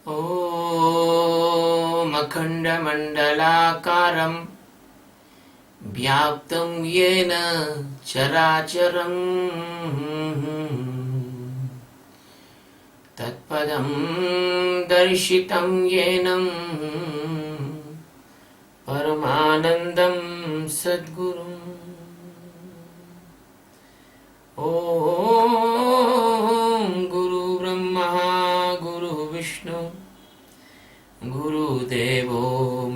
ॐ अखण्डमण्डलाकारं व्याप्तं येन चराचरं तत्पदं दर्शितं येन परमानन्दं सद्गुरुम् ॐ गुरु ब्रह्मा गुरु विष्णु गुरुदेवो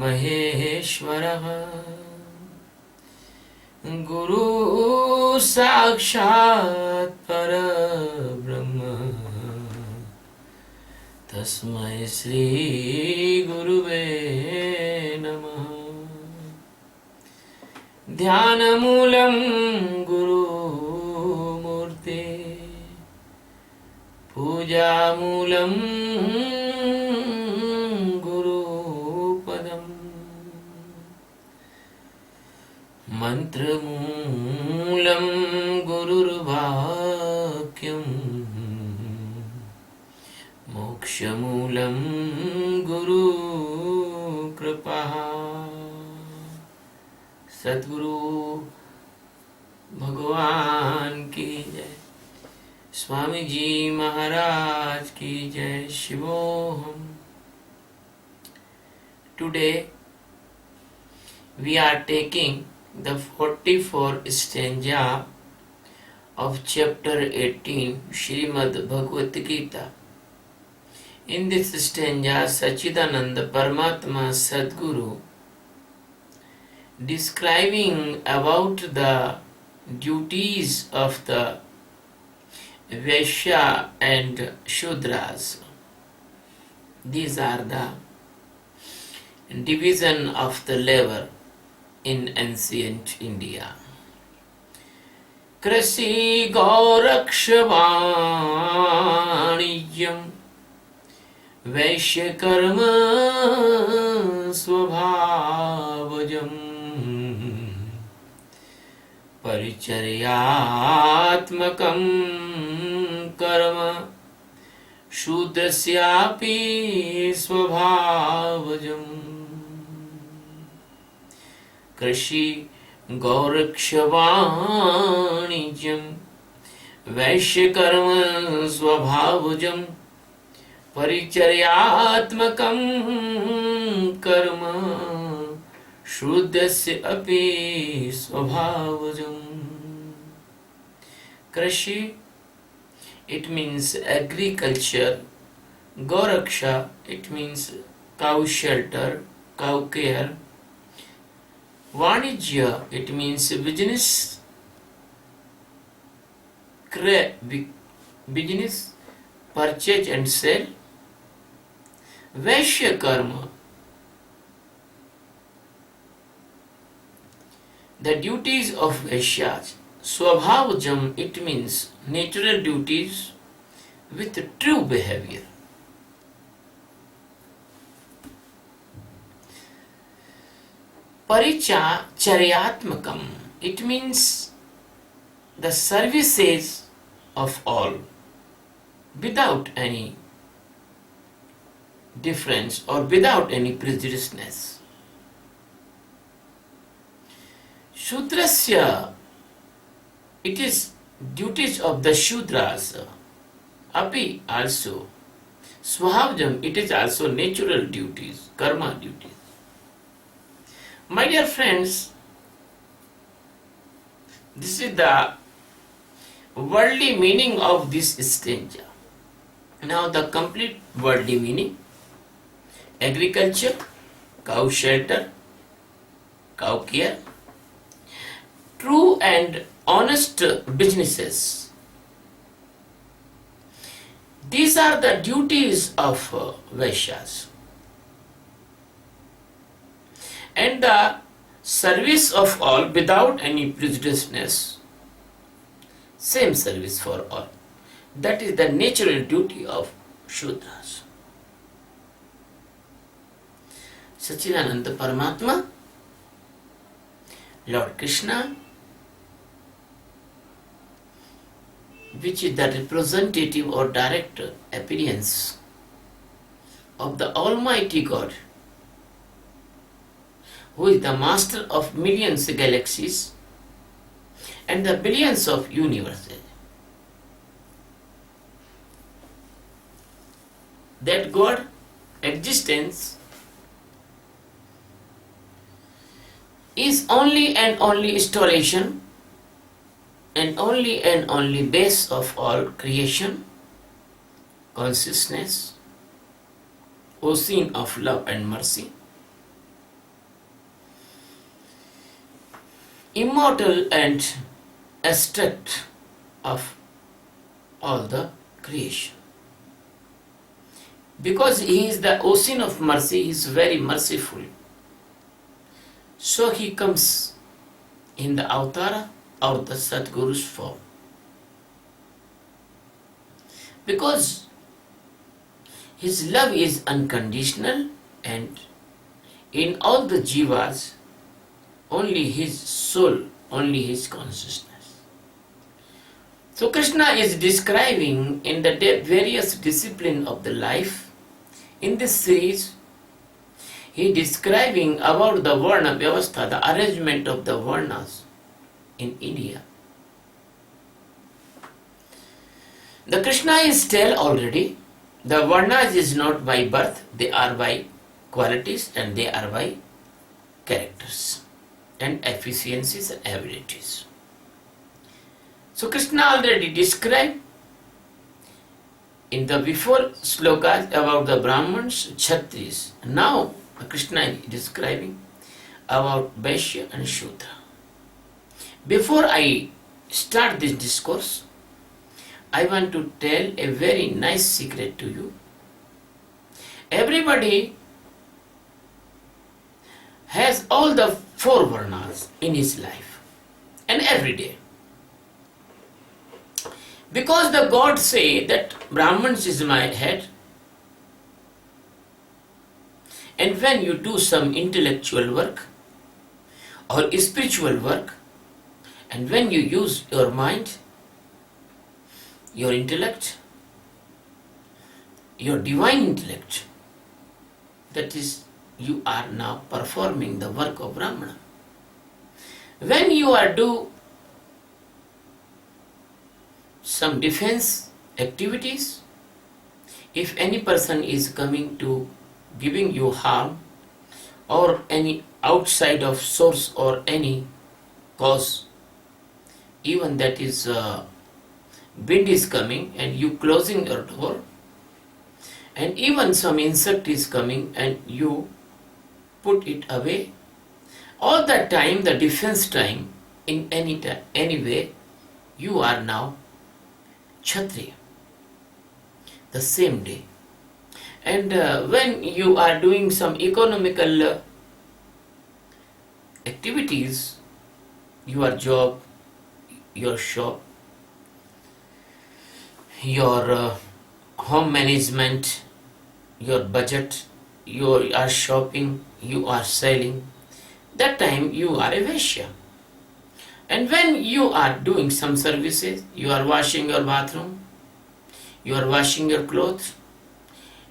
महेश्वरः गुरु साक्षात् परब्रह्म तस्मै श्री गुरुवे नमः। ध्यानमूलं गुरुमूर्ते पूजामूलं गुरुपदम् मन्त्रमूलं गुरुर्वाक्यम् मोक्षमूलं गुरुकृपा। सद्गुरु भगवान की जय, स्वामी जी महाराज की जय। शिवोहम। Today we are taking the 44th stanza of chapter 18 Srimad Bhagavad Gita. In this stanza, Sachidananda Paramatma Sadguru describing about the duties of the Vaishya and Shudras. These are the division of the labor in ancient India. Krasi Gaurakshavanyam Vaishya Karma Swabhavajam Paricharyatmakam Karma Shudrasyapi Swabhavajam Krishi Gaurakshavanijam Vaishya Karma Swabhavajam Paricharyatmakam Karma Shuddhasya api swabhavajam. Krishi, it means agriculture. Gauraksha, it means cow shelter, cow care. Vanijya, it means business. Business, purchase and sell. Vaishya karma, the duties of Vaishyas. Swabhavajam, it means natural duties with true behavior. Paricharyatmakam, it means the services of all without any difference or without any prejudiceness. Shudrasya, it is duties of the Shudras. Api also. Swabhavajam, it is also natural duties, karma duties. My dear friends, this is the worldly meaning of this stanza. Now the complete worldly meaning: agriculture, cow shelter, cow care, true and honest businesses. These are the duties of Vaishyas. And the service of all without any prejudiceness. Same service for all. That is the natural duty of Shudras. Sachidananda Paramatma, Lord Krishna, which is the representative or direct appearance of the Almighty God, who is the master of millions of galaxies and the billions of universes. That God existence is only and only installation and only base of all creation, consciousness, ocean of love and mercy, immortal and abstract of all the creation. Because he is the ocean of mercy, he is very merciful. So he comes in the avatar or the Sadguru's form. Because his love is unconditional and in all the jivas, only his soul, only his consciousness. So Krishna is describing in the various disciplines of the life. In this series, he is describing about the Varna Vyavastha, the arrangement of the Varnas in India. The Krishna is tell already, the Varnas is not by birth, they are by qualities and they are by characters and efficiencies and abilities. So Krishna already described in the before slokas about the Brahmins, Kshatriyas. Now Krishna is describing about Vaishya and Shudra. Before I start this discourse, I want to tell a very nice secret to you. Everybody has all the four varnas in his life and every day. Because the God say that Brahmins is my head, and when you do some intellectual work or spiritual work, and when you use your mind, your intellect, your divine intellect, that is, you are now performing the work of Brahmana. When you are do some defense activities, if any person is coming to giving you harm or any outside of source or any cause, even that is wind is coming and you closing your door, and even some insect is coming and you put it away, all that time, the defense time, in any way, you are now Kshatriya, the same day. And when you are doing some economical activities, your job, your shop, your home management, your budget, you are shopping, you are selling, that time you are a Vaishya. And when you are doing some services, you are washing your bathroom, you are washing your clothes,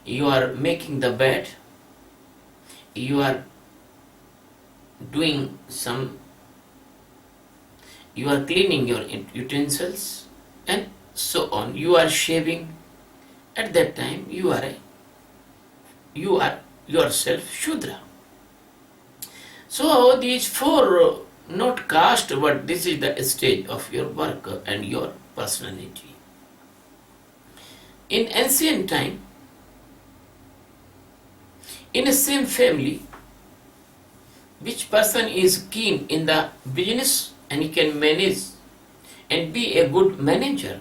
you are making the bed, you are doing some, you are cleaning your utensils and so on, you are shaving, at that time you are yourself Shudra. So these four, not caste, but this is the stage of your work and your personality. In ancient time, in the same family, which person is keen in the business and he can manage and be a good manager.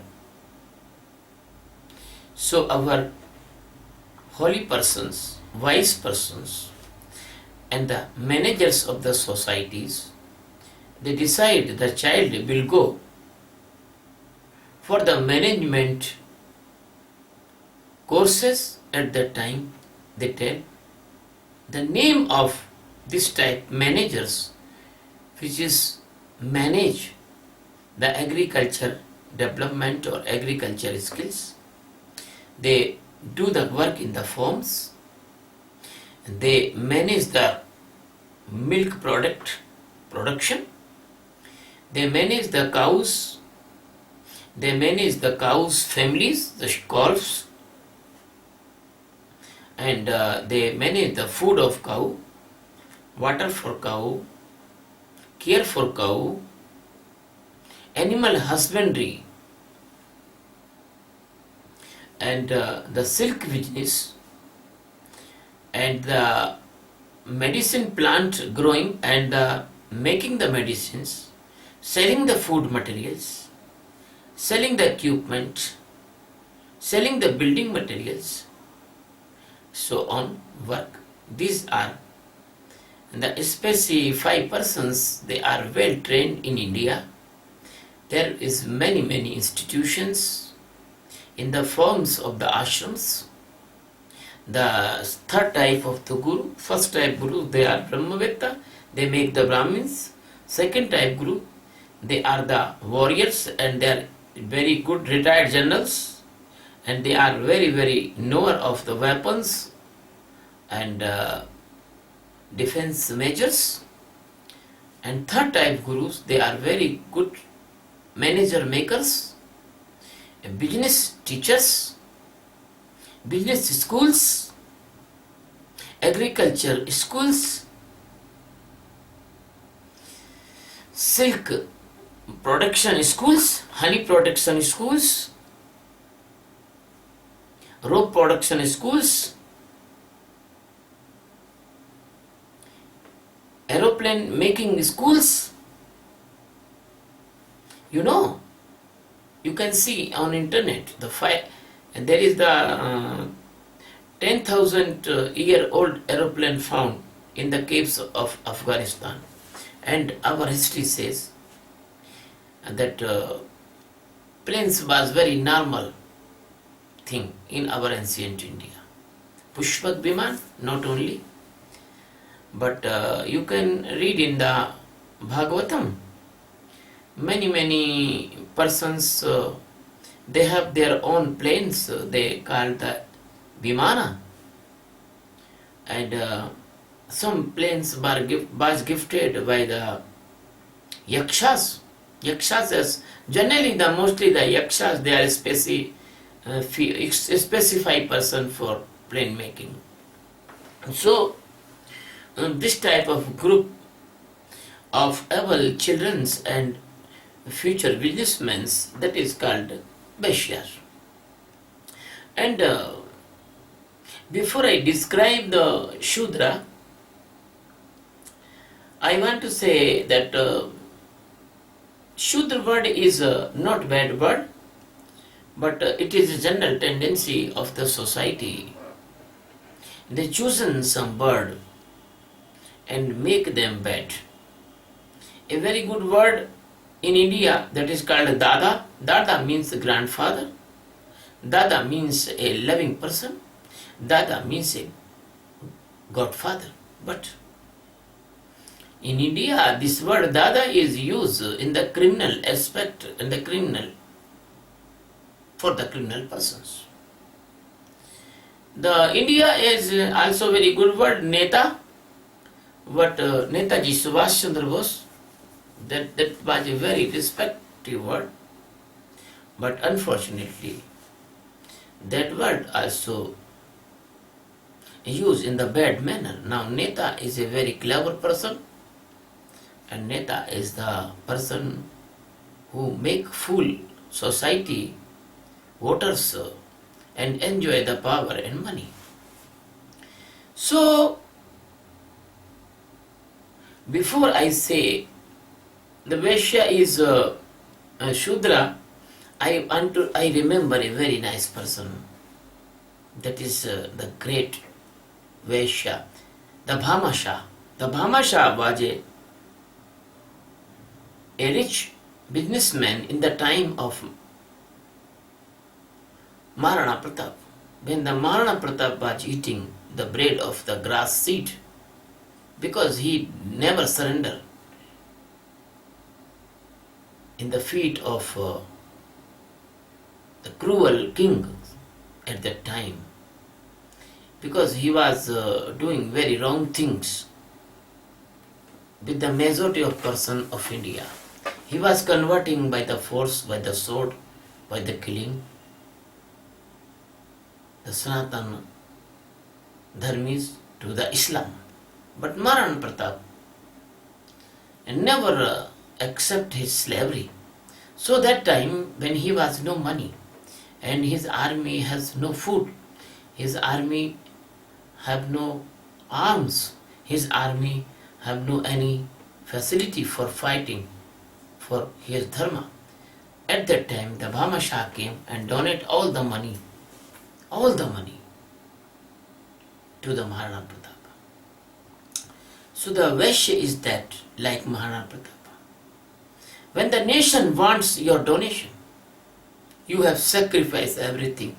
So our holy persons, wise persons, and the managers of the societies, they decide the child will go for the management courses. At that time, they tell the name of this type managers, which is manage the agriculture development or agriculture skills. They do the work in the farms They manage the milk production. They manage the cows. They manage the cows' families, the calves, and they manage the food of cow, water for cow, care for cow, animal husbandry, and the silk business, and the medicine plant growing and making the medicines, selling the food materials, selling the equipment, selling the building materials, so on work. These are the specified persons. They are well trained in India. There is many institutions in the forms of the ashrams. The third type of the guru, first type guru, they are Brahmavetta, they make the Brahmins. Second type guru, they are the warriors and they are very good retired generals and they are very knower of the weapons and defense measures. And third type gurus, they are very good manager makers, business teachers, business schools, agriculture schools, silk production schools, honey production schools, rope production schools, aeroplane making schools. You can see on internet there is the 10,000 year old aeroplane found in the caves of Afghanistan, and our history says that planes was very normal thing in our ancient India. Pushpak Biman not only, but you can read in the Bhagavatam, many persons, they have their own planes, they call the Vimana, and some planes was gifted by the Yakshas. Yakshas, generally mostly the Yakshas, they are specified person for plane making. So this type of group of able children's and future businessmen, that is called Vaishyas. And before I describe the Shudra, I want to say that Shudra word is not bad word, but it is a general tendency of the society. They chosen some word and make them bad. A very good word in India that is called Dada. Dada means grandfather. Dada means a loving person. Dada means a godfather. But in India, this word Dada is used in the criminal aspect, for the criminal persons. The India is also very good word Neta, but Netaji Subhash Chandra Bose, that was a very respected word, but unfortunately that word also used in the bad manner. Now Neta is a very clever person, and Neta is the person who make fool society, voters, and enjoy the power and money. So before I say the Vaishya is a Shudra, I remember a very nice person. That is the great Vaishya, the Bhamasha. The Bhamasha was a rich businessman in the time of Maharana Pratap. When the Maharana Pratap was eating the bread of the grass seed, because he never surrendered in the feet of the cruel king at that time. because he was doing very wrong things with the majority of person of India. He was converting by the force, by the sword, by the killing the Sanatana Dharmis to the Islam. But Maharana Pratap never accept his slavery. So that time when he was no money and his army has no food, his army have no arms, his army have no any facility for fighting for his dharma. At that time the Bhama Shah came and donated all the money to the Maharana Pratap. So the Vaishya is that like Maharana Pratap. When the nation wants your donation, you have sacrificed everything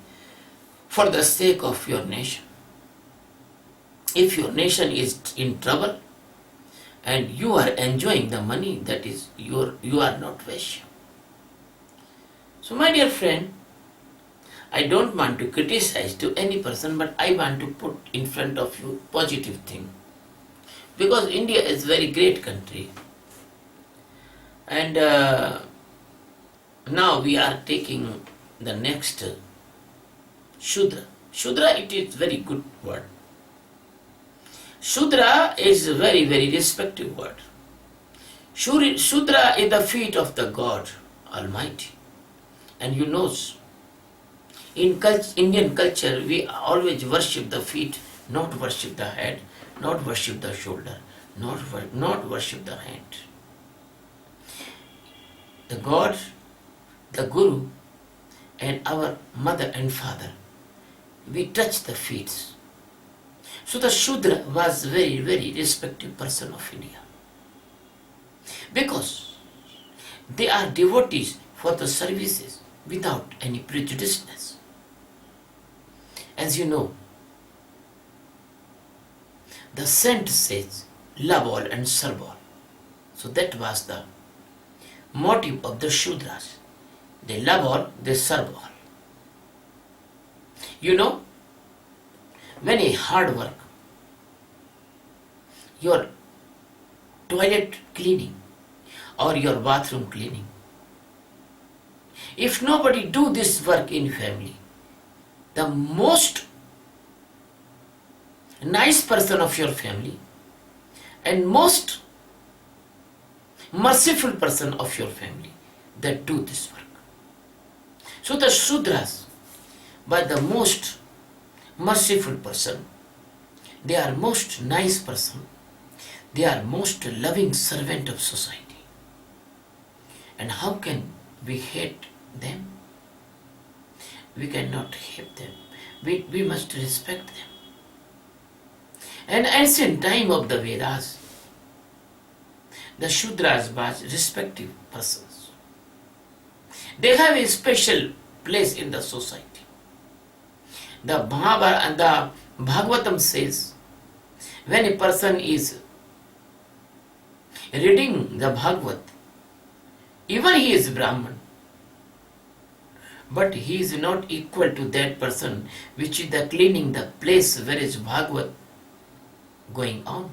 for the sake of your nation. If your nation is in trouble and you are enjoying the money, that is you are not Vaishya. So my dear friend, I don't want to criticize to any person, but I want to put in front of you positive thing. Because India is very great country. And now we are taking the next Shudra. Shudra, it is very good word. Shudra is a very, very respected word. Shudra is the feet of the God Almighty. And you know, in Indian culture, we always worship the feet, not worship the head, not worship the shoulder, not worship the hand. The God, the Guru, and our mother and father, we touch the feet. So the Shudra was very, very respected person of India. Because they are devotees for the services without any prejudiceness. As you know, the saint says, love all and serve all. So that was the motive of the Shudras. They love all, they serve all. You know, when a hard work, your toilet cleaning or your bathroom cleaning, if nobody do this work in family, the most nice person of your family and most merciful person of your family that do this work. So the Shudras, by the most merciful person, they are most nice person, they are most loving servant of society. And how can we hate them? We cannot hate them. We must respect them. And ancient time of the Vedas, the Shudras was respected persons. They have a special place in the society. The Mahabharata and the Bhagavatam says, when a person is reading the Bhagavat, even he is Brahman, but he is not equal to that person which is the cleaning the place where is Bhagavat going on.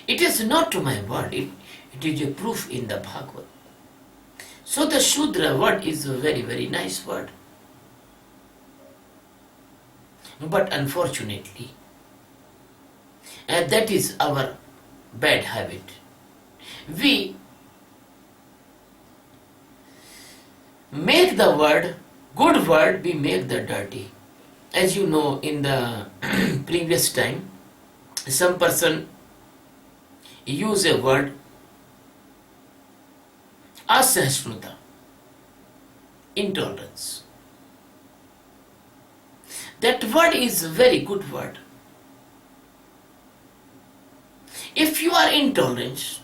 It is not to my word, it is a proof in the Bhagavat. So the Shudra word is a very, very nice word. But unfortunately, and that is our bad habit, we make the word, good word, we make the dirty. As you know, in the previous time, some person use a word, asahishnuta, intolerance. That word is a very good word. If you are intolerant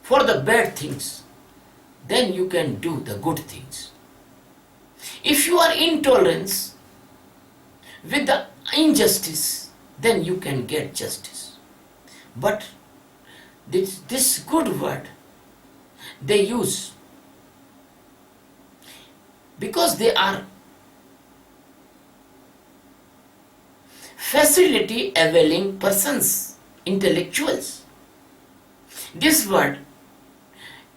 for the bad things, then you can do the good things. If you are intolerant with the injustice, then you can get justice. But this good word they use because they are facility availing persons, intellectuals. This word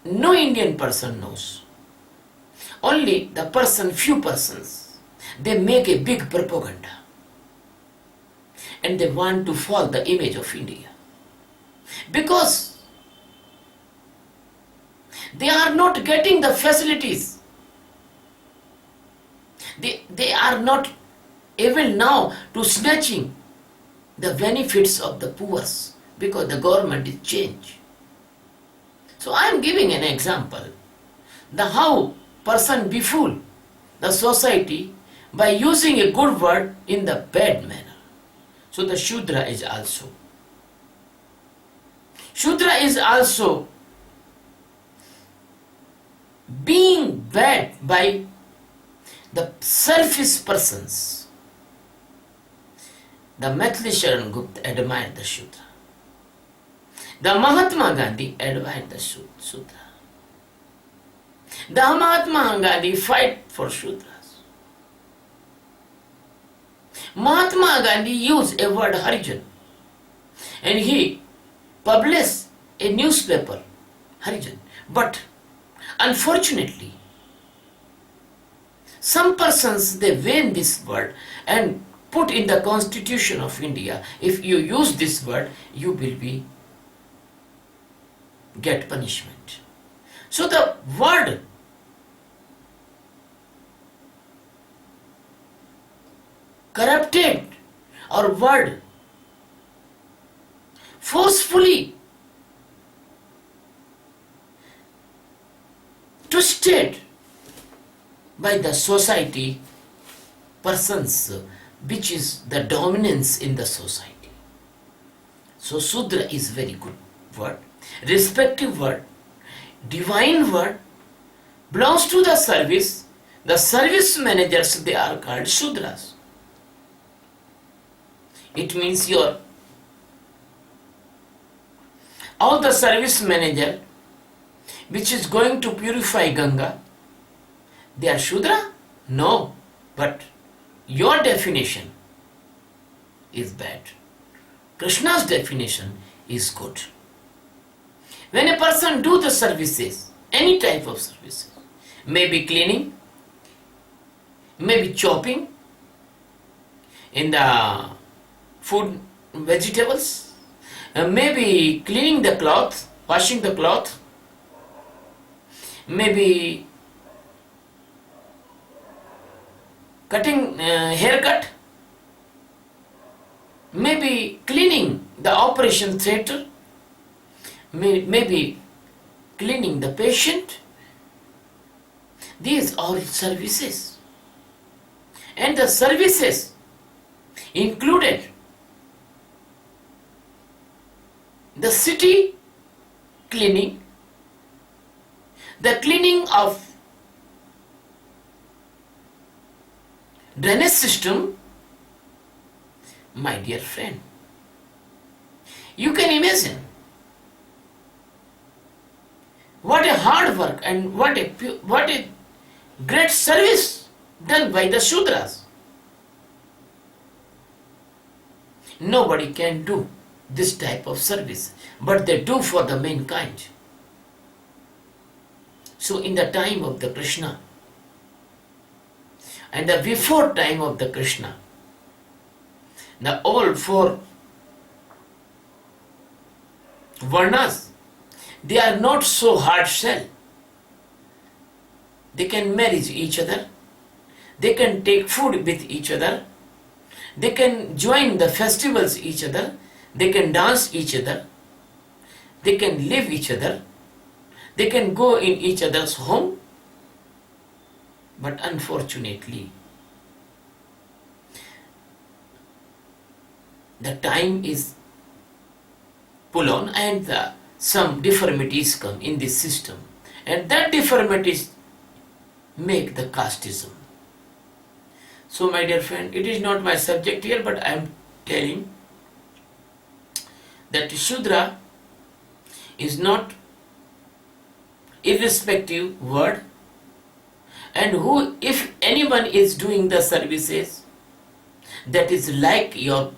no Indian person knows. Only the person, few persons, they make a big propaganda and they want to fall the image of India because they are not getting the facilities. They are not able now to snatching the benefits of the poor because the government is changed. So I am giving an example the how person befool the society by using a good word in the bad manner. So the Shudra is also being bad by the selfish persons. The Maithili Sharan Gupta admired the Shudra. The Mahatma Gandhi admired the Shudra. The Mahatma Gandhi fight for Shudras. Mahatma Gandhi used a word Harijan and he published a newspaper Harijan. But unfortunately, some persons they vain this word and put in the Constitution of India, if you use this word, you will be get punishment. So the word corrupted or word forcefully twisted by the society persons which is the dominance in the society. So Sudra is very good word, respective word, divine word, belongs to the service. The service managers, they are called Shudras. It means all the service manager which is going to purify Ganga, they are Shudra? No, but your definition is bad. Krishna's definition is good. When a person do the services, any type of services, maybe cleaning, maybe chopping in the food, vegetables, maybe cleaning the cloth, washing the cloth, maybe cutting haircut, maybe cleaning the operation theatre, maybe cleaning the patient. These are services. And the services included the city cleaning, the cleaning of drainage system. My dear friend, you can imagine what a hard work and what a great service done by the Shudras. Nobody can do this type of service, but they do for the mankind. So in the time of the Krishna and the before time of the Krishna, the all four Varnas, they are not so hard sell. They can marry each other, they can take food with each other, they can join the festivals each other, they can dance each other, they can live each other, they can go in each other's home. But unfortunately, the time is pull on and some deformities come in this system, and that deformities make the casteism. So my dear friend, it is not my subject here, but I am telling that Shudra is not irrespective word, and who, if anyone is doing the services, that is like your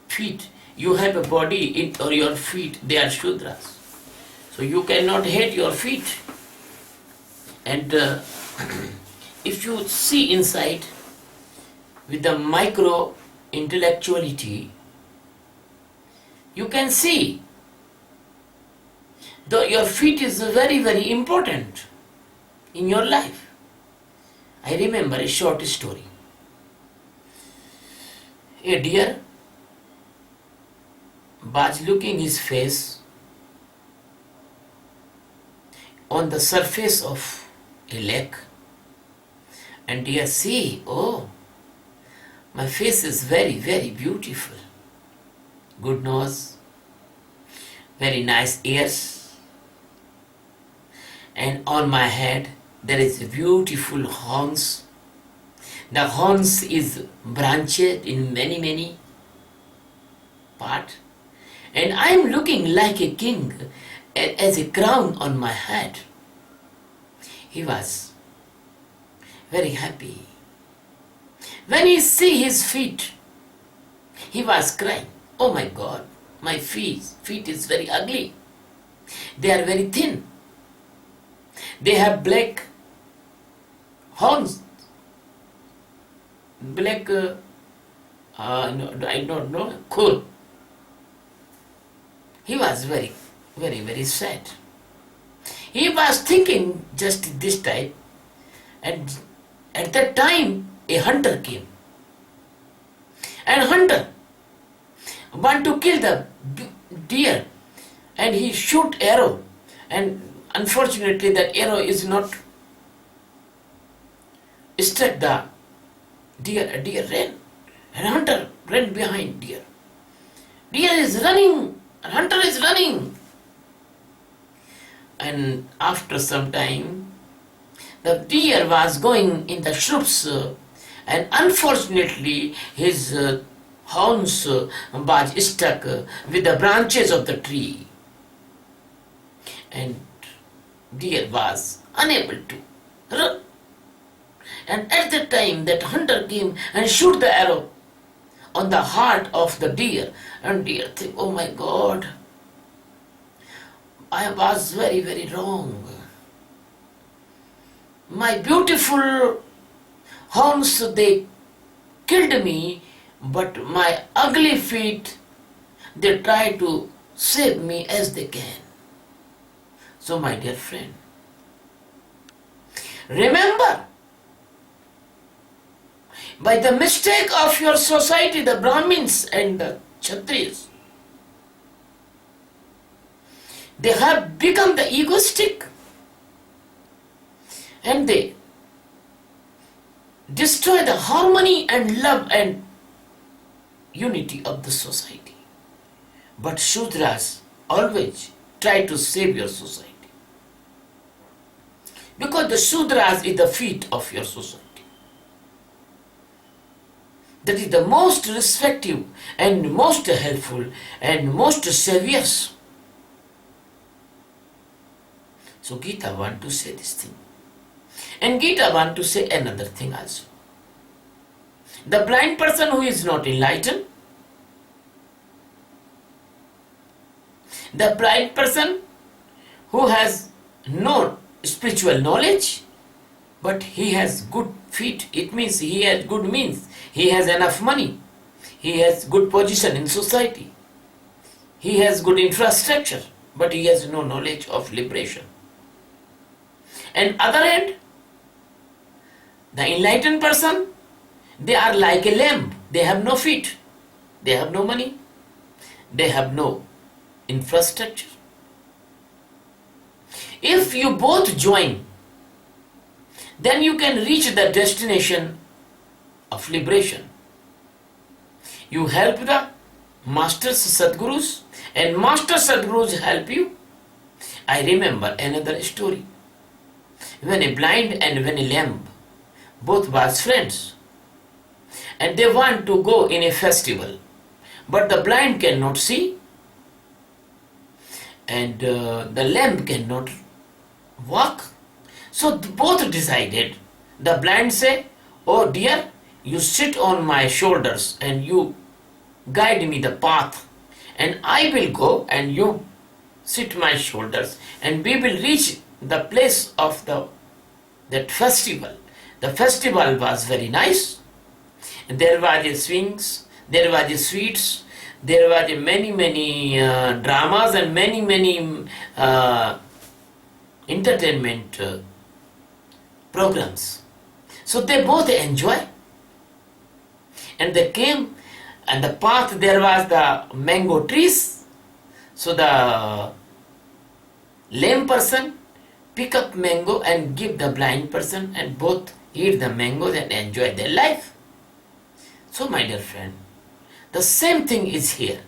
feet. You have a body in, or your feet, they are Shudras. So you cannot hate your feet. And if you see inside with the micro intellectuality, you can see that your feet is very, very important in your life. I remember a short story. A deer was looking his face on the surface of a lake, and deer see, oh, my face is very, very beautiful. Good nose, very nice ears, and on my head there is a beautiful horns. The horns is branched in many, many parts, and I am looking like a king as a crown on my head. He was very happy. When he see his feet, he was crying, oh my God, my feet is very ugly. They are very thin. They have black horns, black, no, I don't know, cool. He was very, very, very sad. He was thinking just this type, and at that time a hunter came. And hunter want to kill the deer, and he shoot arrow, and unfortunately that arrow is not struck the deer. Deer ran, and hunter ran behind deer. Deer is running, and hunter is running. And after some time, the deer was going in the shrubs, and unfortunately his horns was stuck with the branches of the tree, and deer was unable to run. And at that time that hunter came and shoot the arrow on the heart of the deer, and deer think, oh my God, I was very, very wrong. My beautiful horns, they killed me, but my ugly feet, they try to save me as they can. So my dear friend, remember, by the mistake of your society, the Brahmins and the Kshatriyas, they have become the egoistic, and they destroy the harmony and love and unity of the society. But Shudras always try to save your society, because the Shudras is the feet of your society. That is the most respective and most helpful and most serious. So Geeta want to say this thing. And Geeta want to say another thing also. The blind person who is not enlightened, the blind person who has no spiritual knowledge, but he has good feet, it means he has good means, he has enough money, he has good position in society, he has good infrastructure, but he has no knowledge of liberation. And other hand, the enlightened person, they are like a lamb. They have no feet, they have no money, they have no infrastructure. If you both join, then you can reach the destination of liberation. You help the masters Sadgurus, and master Sadgurus help you. I remember another story. When a blind and when a lamb, both was friends, and they want to go in a festival, but the blind cannot see, and the lamb cannot walk. So both decided. The blind say, oh dear, you sit on my shoulders and you guide me the path, and I will go and you sit my shoulders, and we will reach the place of that festival. The festival was very nice. There were the swings, there were the sweets, there were the many dramas and many entertainment programs. So they both enjoy, and they came, and the path there was the mango trees. So the lame person pick up mango and give the blind person, and both eat the mangoes and enjoy their life. So my dear friend, the same thing is here.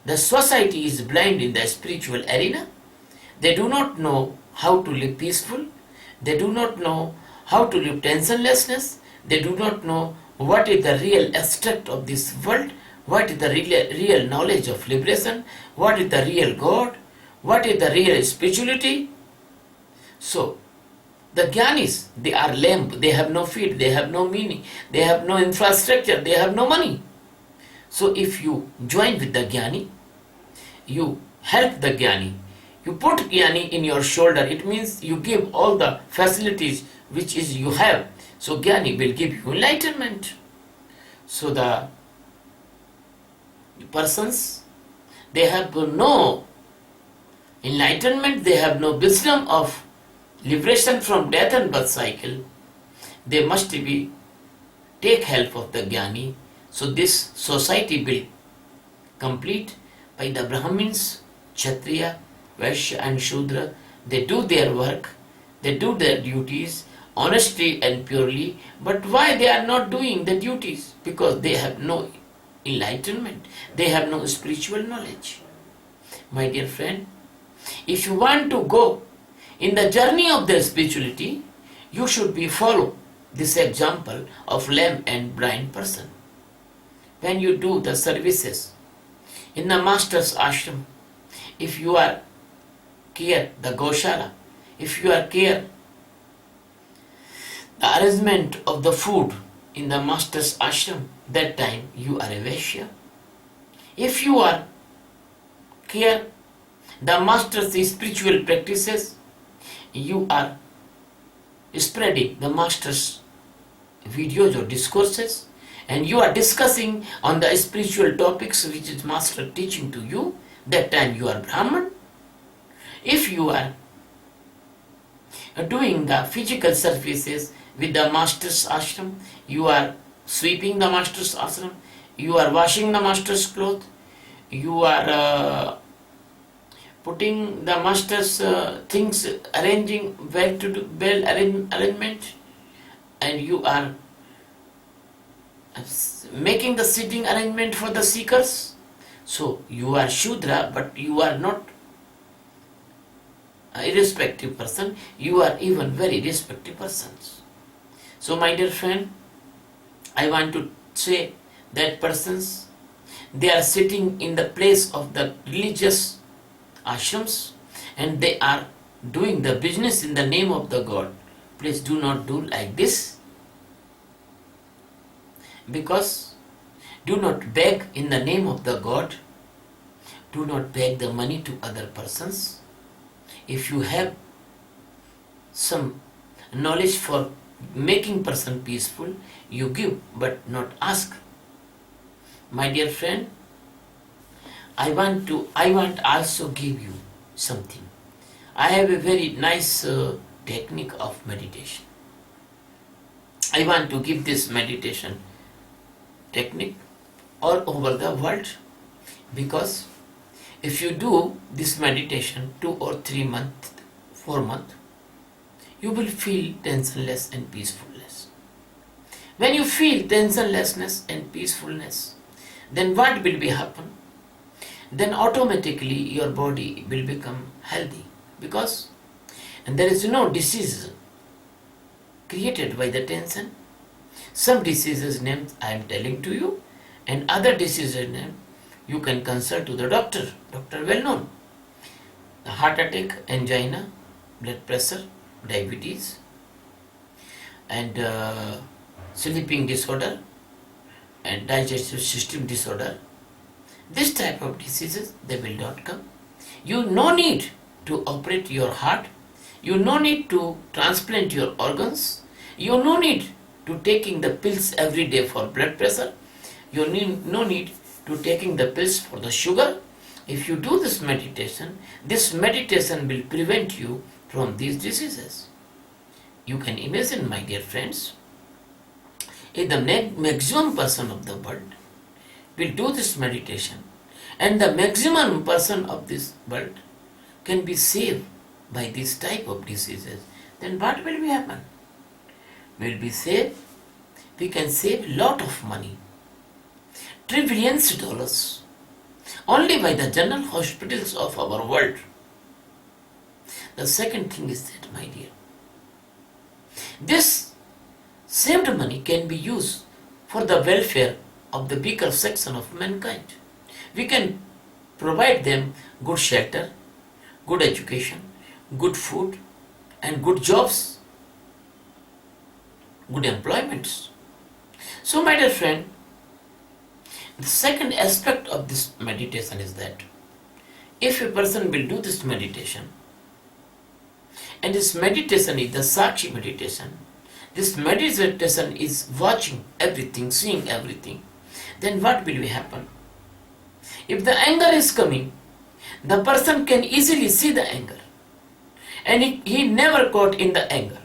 The society is blind in the spiritual arena. They do not know how to live peaceful. They do not know how to live tensionlessness. They do not know what is the real extract of this world, what is the real knowledge of liberation, what is the real God, what is the real spirituality. So, the Gyanis, they are lame, they have no feet, they have no meaning, they have no infrastructure, they have no money. So if you join with the Gyani, you help the Gyani, you put Gyani in your shoulder, it means you give all the facilities which is you have. So Gyani will give you enlightenment. So the persons, they have no enlightenment, they have no wisdom of liberation from death and birth cycle. They must be take help of the Gyani. So this society will complete by the Brahmins, Kshatriya, Vaishya and Shudra. They do their work, they do their duties honestly and purely. But why they are not doing the duties? Because they have no enlightenment, they have no spiritual knowledge. My dear friend, if you want to go in the journey of the spirituality, you should be follow this example of lame and blind person. When you do the services in the master's ashram, if you are care the goshala, if you are care the arrangement of the food in the master's ashram, that time you are a Vaishya. If you are care the master's spiritual practices, you are spreading the master's videos or discourses, and you are discussing on the spiritual topics which is master teaching to you, that time you are Brahman. If you are doing the physical services with the master's ashram, you are sweeping the master's ashram, you are washing the master's clothes, you are putting the master's things, arranging well to do well arrangement, and you are making the sitting arrangement for the seekers. So you are Shudra, but you are not a irrespective person, you are even very respective persons. So my dear friend, I want to say that persons, they are sitting in the place of the religious ashrams and they are doing the business in the name of the God. Please do not do like this, because do not beg in the name of the God. Do not beg the money to other persons. If you have some knowledge for making person peaceful, you give but not ask. My dear friend, I want also give you something. I have a very nice technique of meditation. I want to give this meditation technique all over the world, because if you do this meditation 2 or 3 months, 4 months, you will feel tensionless and peacefulness. When you feel tensionlessness and peacefulness, then what will be happen? Then automatically your body will become healthy, because and there is no disease created by the tension. Some diseases names I am telling to you, and other diseases name you can consult to the doctor well known. The heart attack, angina, blood pressure, diabetes, and sleeping disorder and digestive system disorder. This type of diseases, they will not come. You no need to operate your heart. You no need to transplant your organs. You no need to taking the pills every day for blood pressure. You need no need to taking the pills for the sugar. If you do this meditation will prevent you from these diseases. You can imagine, my dear friends, if the maximum person of the world will do this meditation and the maximum person of this world can be saved by this type of diseases, then what will be happen? Will be saved, we can save lot of money, trillions dollars, only by the general hospitals of our world. The second thing is that, my dear, this saved money can be used for the welfare of the weaker section of mankind. We can provide them good shelter, good education, good food, and good jobs, good employments. So, my dear friend, the second aspect of this meditation is that if a person will do this meditation, and this meditation is the Sakshi meditation, this meditation is watching everything, seeing everything, then what will happen? If the anger is coming, the person can easily see the anger, and he never caught in the anger.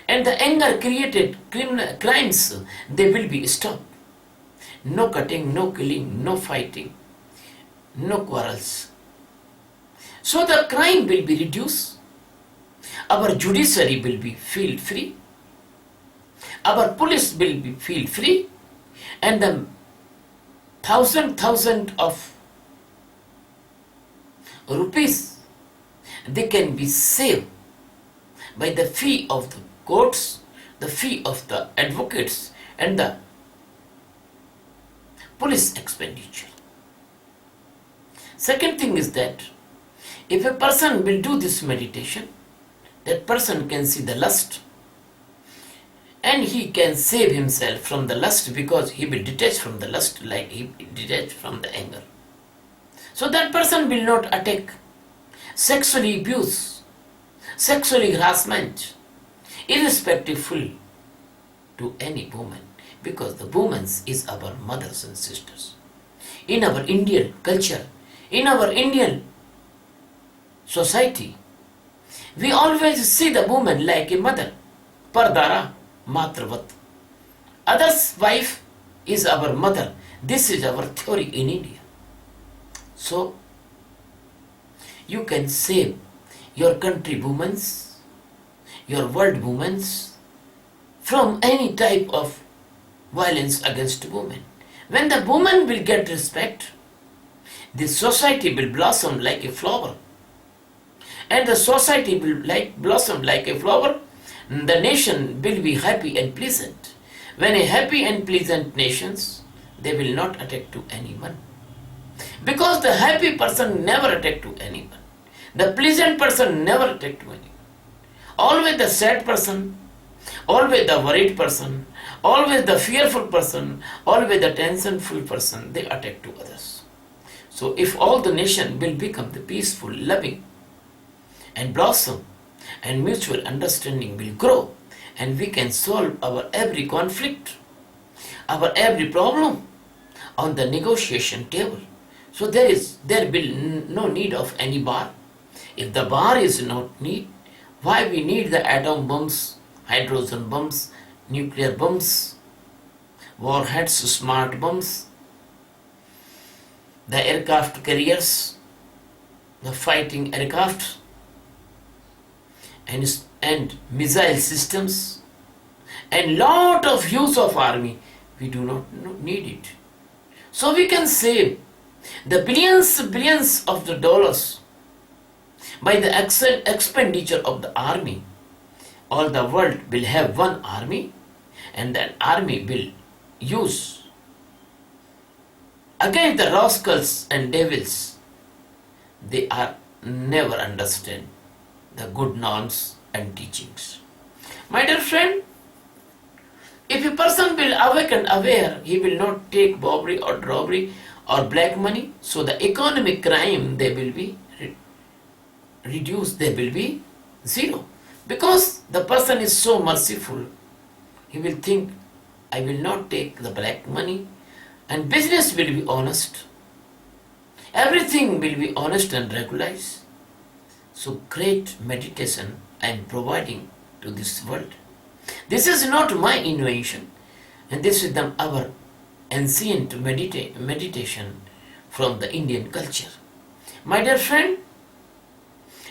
And the anger created crimes, they will be stopped. No cutting, no killing, no fighting, no quarrels. So the crime will be reduced. Our judiciary will be feel free. Our police will be feel free. And the thousand of rupees, they can be saved by the fee of the courts, the fee of the advocates, and the police expenditure. Second thing is that if a person will do this meditation, that person can see the lust, and he can save himself from the lust, because he will detach from the lust like he detached from the anger. So that person will not attack, sexually abuse, sexually harassment, irrespective to any woman, because the woman is our mothers and sisters. In our Indian culture, in our Indian society, we always see the woman like a mother, pardara, matravat. Others' wife is our mother. This is our theory in India. So, you can save your country women, your world women, from any type of violence against women. When the woman will get respect, the society will blossom like a flower. And the society will blossom like a flower. The nation will be happy and pleasant. When a happy and pleasant nations, they will not attack to anyone. Because the happy person never attack to anyone. The pleasant person never attack to anyone. Always the sad person, always the worried person, always the fearful person, always the tensionful person, they attack to others. So if all the nation will become the peaceful, loving, and blossom, and mutual understanding will grow, and we can solve our every conflict, our every problem on the negotiation table. So there will no need of any bar. If the bar is not need, why we need the atom bombs, hydrogen bombs, nuclear bombs, warheads, smart bombs, the aircraft carriers, the fighting aircraft, and missile systems, and lot of use of army? We do not need it. So we can save the billions of the dollars by the expenditure of the army. All the world will have one army, and that army will use against the rascals and devils. They are never understand the good norms and teachings. My dear friend, If a person will awaken aware, he will not take robbery or robbery or black money. So the economic crime, they will be reduced, they will be zero. Because the person is so merciful, he will think, I will not take the black money, and business will be honest. Everything will be honest and regularized. So great meditation I am providing to this world. This is not my invention, and this is our ancient meditation from the Indian culture. My dear friend,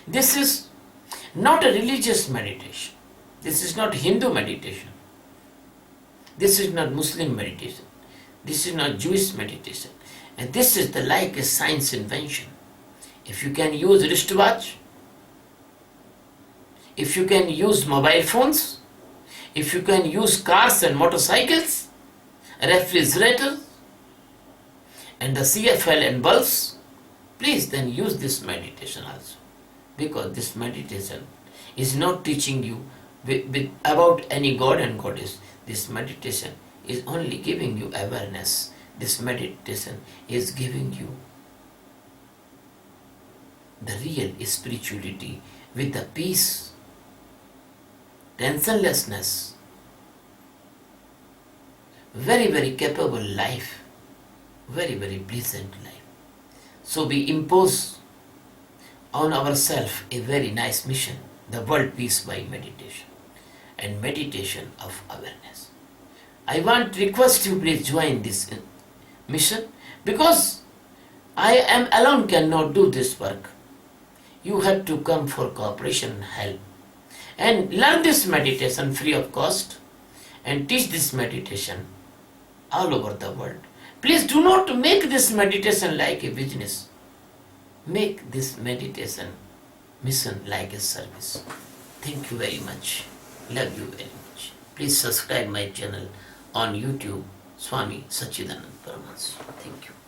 this is not a religious meditation. This is not Hindu meditation. This is not Muslim meditation. This is not Jewish meditation. And this is the like a science invention. If you can use wristwatch, if you can use mobile phones, if you can use cars and motorcycles, refrigerators, and the CFL and bulbs, please then use this meditation also. Because this meditation is not teaching you about any god and goddess. This meditation is only giving you awareness. This meditation is giving you the real spirituality with the peace, tensionlessness, very, very capable life, very, very pleasant life. So we impose on ourselves a very nice mission, the world peace by meditation and meditation of awareness. I want to request you please join this mission, because I am alone cannot do this work. You have to come for cooperation and help and learn this meditation free of cost and teach this meditation all over the world. Please do not make this meditation like a business. Make this meditation mission like a service. Thank you very much. Love you very much. Please subscribe my channel on YouTube, Swami Sachidanand Paramahansa. Thank you.